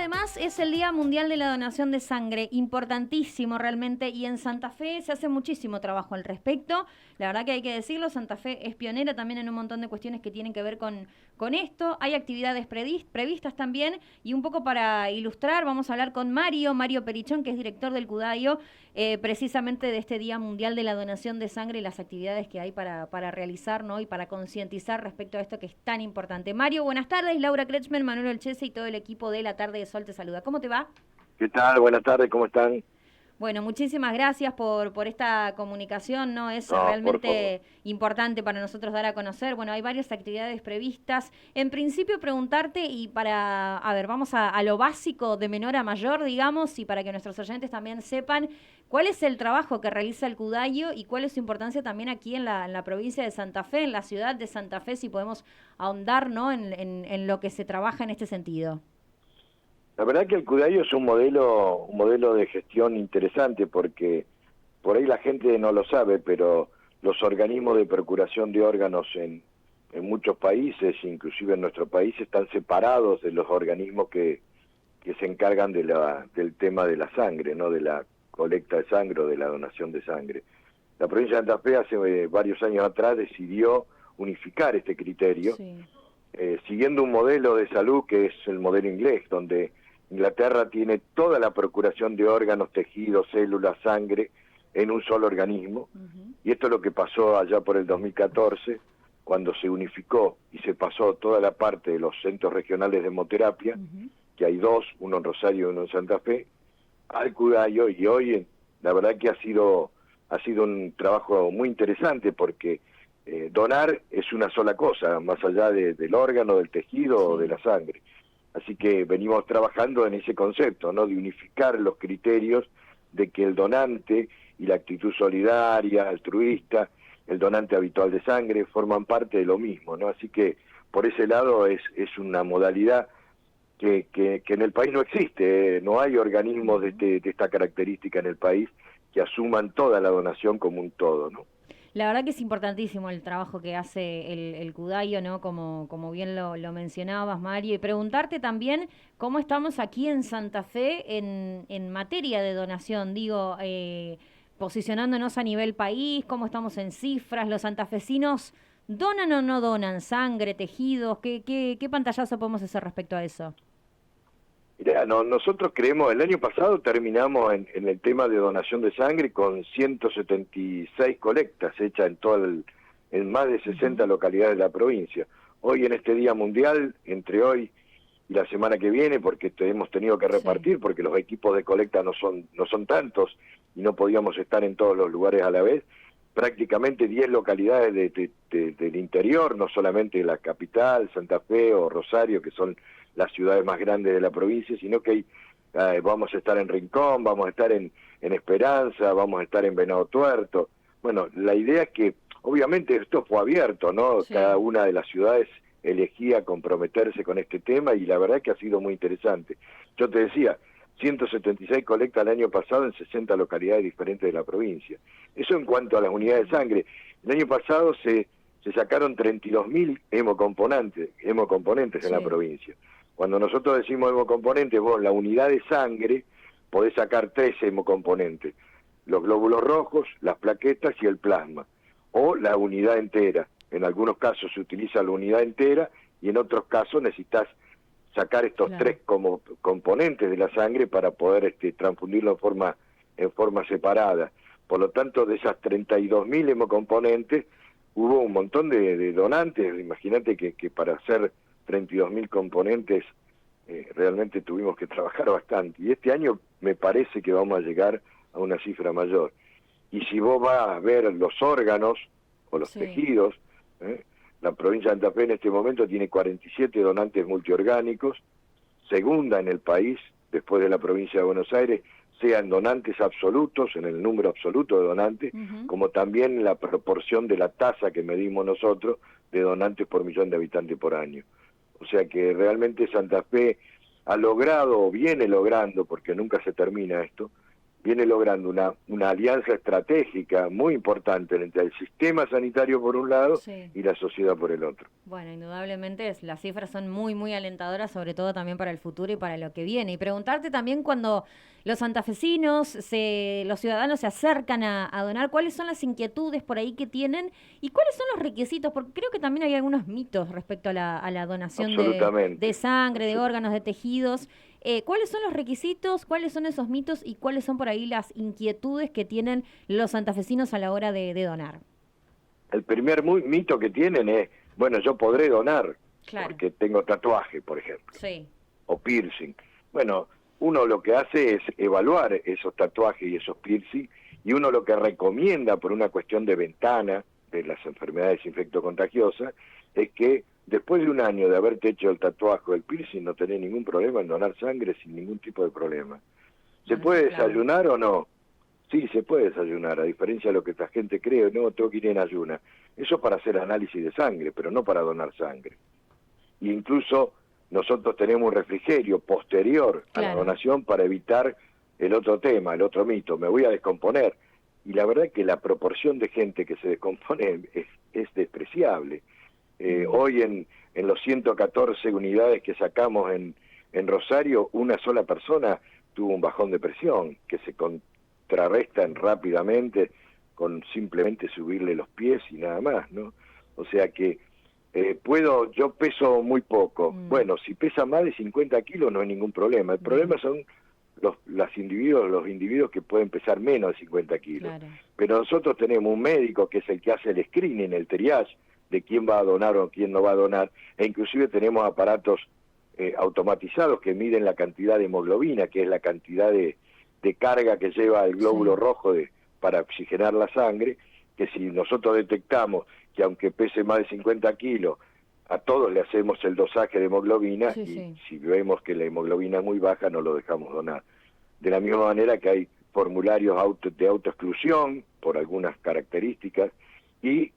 además es el Día Mundial de la Donación de Sangre, importantísimo realmente, y en Santa Fe se hace muchísimo trabajo al respecto. La verdad que hay que decirlo, Santa Fe es pionera también en un montón de cuestiones que tienen que ver con esto. Hay actividades previstas también, y un poco para ilustrar vamos a hablar con Mario Perichón, que es director del CUDAIO, precisamente de este Día Mundial de la Donación de Sangre y las actividades que hay para realizar, ¿no? Y para concientizar respecto a esto que es tan importante. Mario, buenas tardes. Laura Kretschmer, Manuel Olchese y todo el equipo de La Tarde de Sol te saluda. ¿Cómo te va? ¿Qué tal? Buenas tardes, ¿cómo están? Bueno, muchísimas gracias por esta comunicación, ¿no? Es No, por favor. realmente importante para nosotros dar a conocer. Bueno, hay varias actividades previstas. En principio, preguntarte, y a ver, vamos a lo básico de menor a mayor, digamos, y para que nuestros oyentes también sepan cuál es el trabajo que realiza el CUDAIO y cuál es su importancia también aquí en la provincia de Santa Fe, en la ciudad de Santa Fe, si podemos ahondar, ¿no? En lo que se trabaja en este sentido. La verdad que el CUDAIO es un modelo de gestión interesante porque por ahí la gente no lo sabe, pero los organismos de procuración de órganos en muchos países, inclusive en nuestro país, están separados de los organismos que se encargan del tema de la sangre, ¿no? De la colecta de sangre o de la donación de sangre. La provincia de Santa Fe hace varios años atrás decidió unificar este criterio, Sí. siguiendo un modelo de salud que es el modelo inglés, donde Inglaterra tiene toda la procuración de órganos, tejidos, células, sangre en un solo organismo. Y esto es lo que pasó allá por el 2014, cuando se unificó y se pasó toda la parte de los centros regionales de hemoterapia, que hay dos, uno en Rosario y uno en Santa Fe, al CUDAIO, y hoy la verdad que ha sido un trabajo muy interesante porque donar es una sola cosa, más allá del órgano, del tejido o de la sangre. Así que venimos trabajando en ese concepto, ¿no? De unificar los criterios de que el donante y la actitud solidaria, altruista, el donante habitual de sangre forman parte de lo mismo, ¿no? Así que por ese lado es una modalidad que en el país no existe, no hay organismos de esta característica en el país que asuman toda la donación como un todo, ¿no? La verdad que es importantísimo el trabajo que hace el CUDAIO, ¿no? Como bien lo mencionabas, Mario. Y preguntarte también cómo estamos aquí en Santa Fe en materia de donación. Digo, posicionándonos a nivel país, cómo estamos en cifras, los santafesinos, ¿donan o no donan sangre, tejidos? ¿Qué pantallazo podemos hacer respecto a eso? Mirá, nosotros creemos, el año pasado terminamos en el tema de donación de sangre con 176 colectas hechas en más de 60 localidades de la provincia. Hoy en este Día Mundial, entre hoy y la semana que viene, porque hemos tenido que repartir, porque los equipos de colecta no son tantos y no podíamos estar en todos los lugares a la vez, prácticamente 10 localidades del interior, no solamente la capital, Santa Fe o Rosario, que son las ciudades más grandes de la provincia, sino que vamos a estar en Rincón, vamos a estar en Esperanza, vamos a estar en Venado Tuerto. Bueno, la idea es que, obviamente esto fue abierto, ¿no? Sí. Cada una de las ciudades elegía comprometerse con este tema y la verdad es que ha sido muy interesante. Yo te decía, 176 colectas el año pasado en 60 localidades diferentes de la provincia. Eso en cuanto a las unidades de sangre. El año pasado se sacaron 32.000 hemocomponentes en la provincia. Cuando nosotros decimos hemocomponentes, vos la unidad de sangre podés sacar 3 hemocomponentes: los glóbulos rojos, las plaquetas y el plasma, o la unidad entera. En algunos casos se utiliza la unidad entera y en otros casos necesitas sacar estos 3 como componentes de la sangre para poder transfundirlo en forma separada. Por lo tanto, de esas 32.000 hemocomponentes, hubo un montón de donantes. Imagínate que para hacer 32.000 componentes realmente tuvimos que trabajar bastante. Y este año me parece que vamos a llegar a una cifra mayor. Y si vos vas a ver los órganos o los tejidos, la provincia de Santa Fe en este momento tiene 47 donantes multiorgánicos, segunda en el país, después de la provincia de Buenos Aires, sean donantes absolutos, en el número absoluto de donantes, como también la proporción de la tasa que medimos nosotros de donantes por millón de habitantes por año. O sea que realmente Santa Fe ha logrado, o viene logrando, porque nunca se termina esto, viene logrando una alianza estratégica muy importante entre el sistema sanitario por un lado y la sociedad por el otro. Bueno, indudablemente las cifras son muy, muy alentadoras, sobre todo también para el futuro y para lo que viene. Y preguntarte también cuando los santafesinos, los ciudadanos se acercan a donar, ¿cuáles son las inquietudes por ahí que tienen y cuáles son los requisitos? Porque creo que también hay algunos mitos respecto a la donación de sangre, de órganos, de tejidos. ¿Cuáles son los requisitos, cuáles son esos mitos y cuáles son por ahí las inquietudes que tienen los santafesinos a la hora de donar? El primer mito que tienen es, bueno, yo podré donar, claro, porque tengo tatuaje, por ejemplo, sí, o piercing. Bueno, uno lo que hace es evaluar esos tatuajes y esos piercing, y uno lo que recomienda por una cuestión de ventana de las enfermedades infectocontagiosas es que después de un año de haberte hecho el tatuaje o el piercing no tenés ningún problema en donar sangre sin ningún tipo de problema. ¿Se puede desayunar o no? Sí, se puede desayunar, a diferencia de lo que esta gente cree, no, tengo que ir en ayuna. Eso para hacer análisis de sangre, pero no para donar sangre. E incluso nosotros tenemos un refrigerio posterior a la donación para evitar el otro tema, el otro mito, me voy a descomponer. Y la verdad es que la proporción de gente que se descompone es despreciable. Hoy en los 114 unidades que sacamos en Rosario, una sola persona tuvo un bajón de presión que se contrarrestan rápidamente con simplemente subirle los pies y nada más, ¿no? O sea que yo peso muy poco. Bueno, si pesa más de 50 kilos no hay ningún problema. El problema son los individuos que pueden pesar menos de 50 kilos. Claro. Pero nosotros tenemos un médico que es el que hace el screening, el triage de quién va a donar o quién no va a donar, e inclusive tenemos aparatos automatizados que miden la cantidad de hemoglobina, que es la cantidad de carga que lleva el glóbulo rojo para oxigenar la sangre, que si nosotros detectamos que aunque pese más de 50 kilos, a todos le hacemos el dosaje de hemoglobina, si vemos que la hemoglobina es muy baja, no lo dejamos donar. De la misma manera que hay formularios de autoexclusión por algunas características, y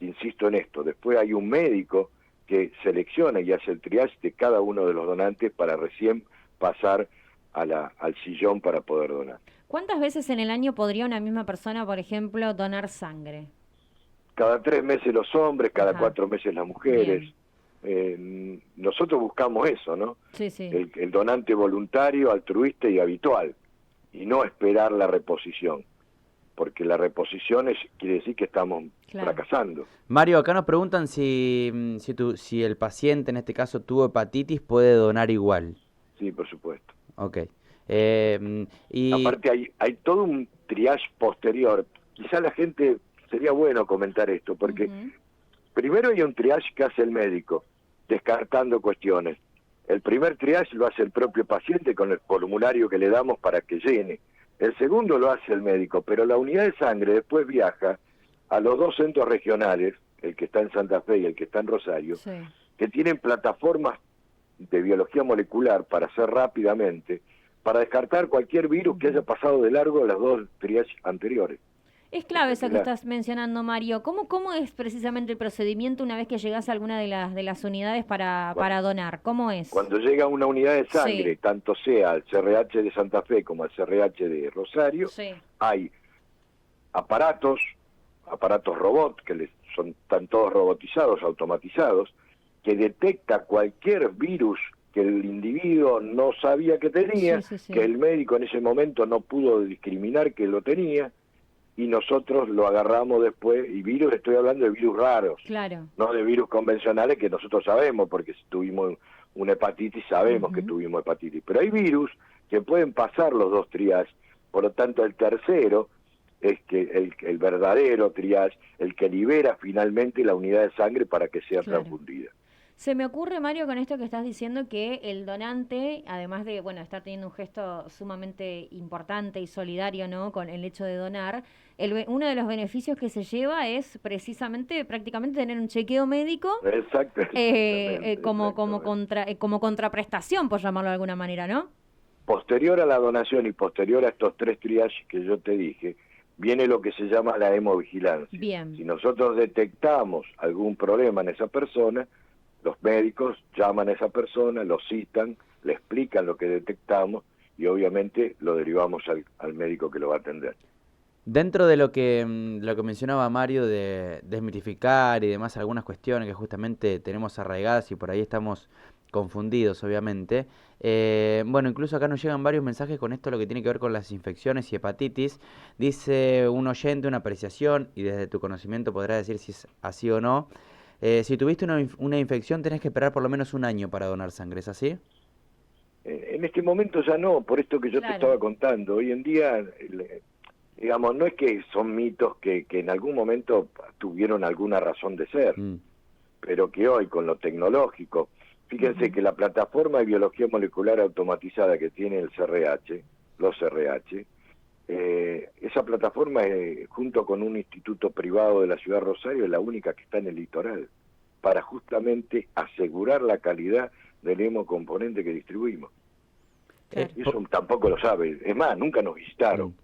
insisto en esto, después hay un médico que selecciona y hace el triage de cada uno de los donantes para recién pasar al sillón para poder donar. ¿Cuántas veces en el año podría una misma persona, por ejemplo, donar sangre? Cada 3 meses los hombres, cada 4 meses las mujeres. Nosotros buscamos eso, ¿no? Sí, sí. El donante voluntario, altruista y habitual, y no esperar la reposición, porque la reposición quiere decir que estamos fracasando. Mario, acá nos preguntan si el paciente, en este caso, tuvo hepatitis, puede donar igual. Sí, por supuesto. Ok. Aparte hay todo un triage posterior. Quizá la gente, sería bueno comentar esto, porque primero hay un triage que hace el médico, descartando cuestiones. El primer triage lo hace el propio paciente con el formulario que le damos para que llene. El segundo lo hace el médico, pero la unidad de sangre después viaja a los 2 centros regionales, el que está en Santa Fe y el que está en Rosario, que tienen plataformas de biología molecular para hacer rápidamente, para descartar cualquier virus que haya pasado de largo de las 2 triages anteriores. Es clave eso que estás mencionando, Mario. ¿Cómo es precisamente el procedimiento una vez que llegas a alguna de las unidades para donar? ¿Cómo es? Cuando llega una unidad de sangre, tanto sea al CRH de Santa Fe como al CRH de Rosario, hay aparatos robot, que están todos robotizados, automatizados, que detecta cualquier virus que el individuo no sabía que tenía, que el médico en ese momento no pudo discriminar que lo tenía, y nosotros lo agarramos después, y virus, estoy hablando de virus raros, no de virus convencionales que nosotros sabemos, porque si tuvimos una hepatitis sabemos que tuvimos hepatitis, pero hay virus que pueden pasar los 2 triages, por lo tanto el tercero es que el verdadero triage, el que libera finalmente la unidad de sangre para que sea transfundida. Se me ocurre, Mario, con esto que estás diciendo, que el donante, además de estar teniendo un gesto sumamente importante y solidario, ¿no?, con el hecho de donar, uno de los beneficios que se lleva es precisamente prácticamente tener un chequeo médico. Exacto. Como contraprestación, por llamarlo de alguna manera, ¿no? Posterior a la donación y posterior a estos 3 triages que yo te dije, viene lo que se llama la hemovigilancia. Bien. Si nosotros detectamos algún problema en esa persona, los médicos llaman a esa persona, lo citan, le explican lo que detectamos y obviamente lo derivamos al médico que lo va a atender. Dentro de lo que mencionaba Mario de desmitificar y demás algunas cuestiones que justamente tenemos arraigadas y por ahí estamos confundidos, obviamente. Bueno, incluso acá nos llegan varios mensajes con esto, lo que tiene que ver con las infecciones y hepatitis. Dice un oyente, una apreciación, y desde tu conocimiento podrás decir si es así o no. Si tuviste una infección tenés que esperar por lo menos un año para donar sangre, ¿es así? En este momento ya no, por esto que yo te estaba contando. Hoy en día, digamos, no es que son mitos que en algún momento tuvieron alguna razón de ser, pero que hoy con lo tecnológico, fíjense que la plataforma de biología molecular automatizada que tiene el CRH, los CRH, esa plataforma, junto con un instituto privado de la ciudad de Rosario, es la única que está en el litoral, para justamente asegurar la calidad del hemocomponente que distribuimos. Eso tampoco lo sabe, es más, nunca nos visitaron,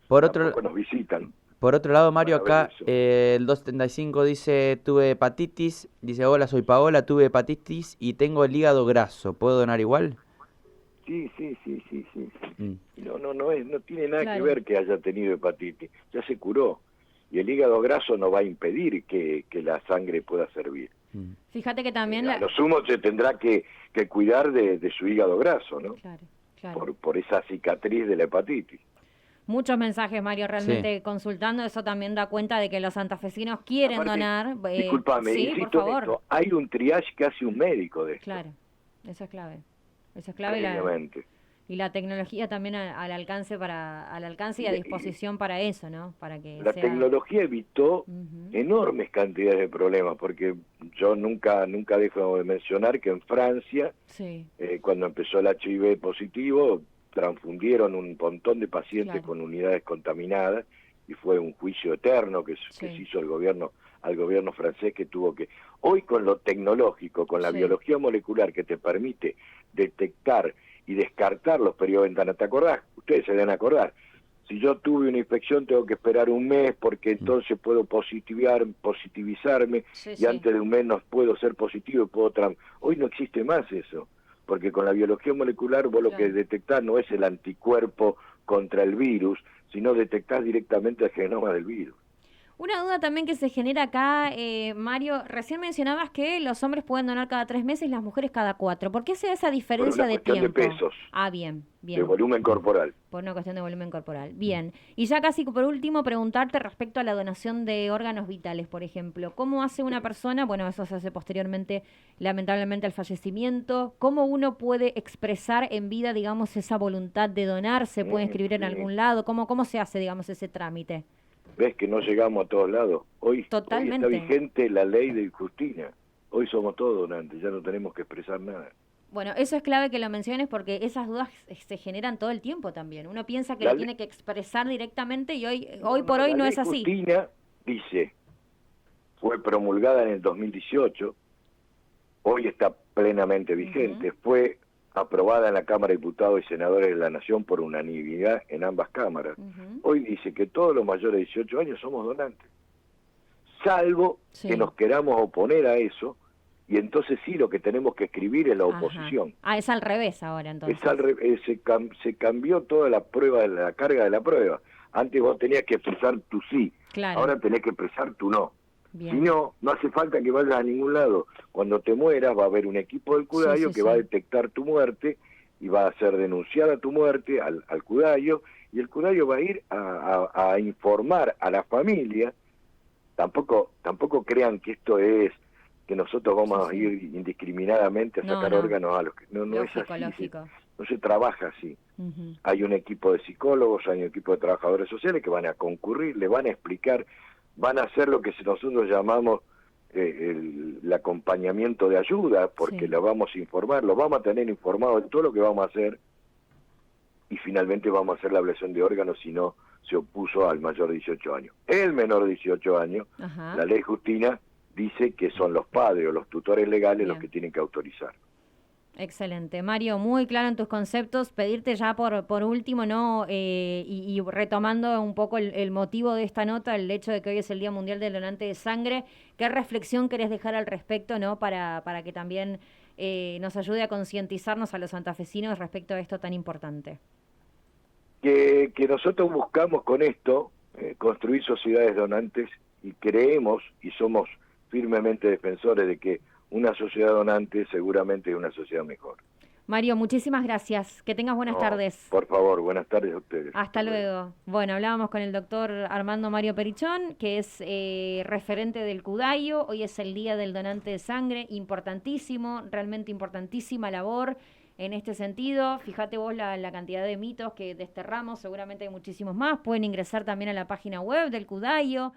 tampoco nos visitan. Por otro lado, Mario, acá el 275 dice, tuve hepatitis, dice, hola, soy Paola, tuve hepatitis y tengo el hígado graso, ¿puedo donar igual? Sí. No tiene nada que ver que haya tenido hepatitis, ya se curó. Y el hígado graso no va a impedir que la sangre pueda servir. Fíjate que también... A lo sumo se tendrá que cuidar de su hígado graso, ¿no? Claro. Por esa cicatriz de la hepatitis. Muchos mensajes, Mario, realmente consultando. Eso también da cuenta de que los santafesinos quieren donar. Disculpame, insisto en esto, hay un triage que hace un médico de esto. Claro, eso es clave. Y la tecnología también al alcance y a disposición para eso, ¿no? Para que la tecnología evitó enormes cantidades de problemas, porque yo nunca dejo de mencionar que en Francia, cuando empezó el HIV positivo, transfundieron un montón de pacientes con unidades contaminadas y fue un juicio eterno que se hizo al gobierno francés, que tuvo que... Hoy con lo tecnológico, con la biología molecular que te permite detectar y descartar los periodos de ventana, ¿te acordás? Ustedes se deben acordar. Si yo tuve una infección tengo que esperar un mes porque entonces puedo positivizarme y antes de un mes no puedo ser positivo y puedo... Hoy no existe más eso, porque con la biología molecular vos lo que detectás no es el anticuerpo contra el virus, sino detectás directamente el genoma del virus. Una duda también que se genera acá, Mario, recién mencionabas que los hombres pueden donar cada 3 meses y las mujeres cada 4. ¿Por qué se da esa diferencia de tiempo? Por una cuestión de pesos. Ah, bien. De volumen corporal. Por una cuestión de volumen corporal. Bien. Y ya casi por último, preguntarte respecto a la donación de órganos vitales, por ejemplo. ¿Cómo hace una persona, bueno, eso se hace posteriormente, lamentablemente, al fallecimiento? ¿Cómo uno puede expresar en vida, digamos, esa voluntad de donar? ¿Se puede inscribir en algún lado? ¿Cómo se hace, digamos, ese trámite? ¿Ves que no llegamos a todos lados? Hoy está vigente la ley de Justina. Hoy somos todos donantes, ya no tenemos que expresar nada. Bueno, eso es clave que lo menciones porque esas dudas se generan todo el tiempo también. Uno piensa que lo tiene que expresar directamente y hoy por hoy no es así. La ley Justina dice, fue promulgada en el 2018, hoy está plenamente vigente, fue aprobada en la Cámara de Diputados y Senadores de la Nación por unanimidad en ambas cámaras. Hoy dice que todos los mayores de 18 años somos donantes, salvo que nos queramos oponer a eso, y entonces sí lo que tenemos que escribir es la oposición. Es al revés ahora entonces. Se cambió toda la prueba, la carga de la prueba. Antes vos tenías que expresar tu sí, ahora tenés que expresar tu no. Si no, no hace falta que vayas a ningún lado. Cuando te mueras va a haber un equipo del Cudayo que va a detectar tu muerte y va a ser denunciada tu muerte al Cudayo, y el Cudayo va a ir a informar a la familia. Tampoco crean que esto es que nosotros vamos a ir indiscriminadamente a sacar órganos a los que... No es así. No se trabaja así. Hay un equipo de psicólogos, hay un equipo de trabajadores sociales que van a concurrir, le van a explicar, van a hacer lo que nosotros llamamos el acompañamiento de ayuda, porque lo vamos a informar, lo vamos a tener informado de todo lo que vamos a hacer, y finalmente vamos a hacer la ablación de órganos si no se opuso al mayor de 18 años. El menor de 18 años, la ley Justina dice que son los padres o los tutores legales los que tienen que autorizar. Excelente. Mario, muy claro en tus conceptos. Pedirte ya por último, ¿no? Y retomando un poco el motivo de esta nota, el hecho de que hoy es el Día Mundial del Donante de Sangre, ¿qué reflexión querés dejar al respecto, ¿no? Para que también nos ayude a concientizarnos a los santafesinos respecto a esto tan importante? que nosotros buscamos con esto construir sociedades donantes y creemos y somos firmemente defensores de que una sociedad donante seguramente es una sociedad mejor. Mario, muchísimas gracias. Que tengas buenas tardes. Por favor, buenas tardes a ustedes. Hasta luego. Bueno, hablábamos con el doctor Armando Mario Perichón, que es referente del Cudayo. Hoy es el Día del Donante de Sangre, importantísimo, realmente importantísima labor en este sentido. Fíjate vos la cantidad de mitos que desterramos, seguramente hay muchísimos más. Pueden ingresar también a la página web del Cudayo.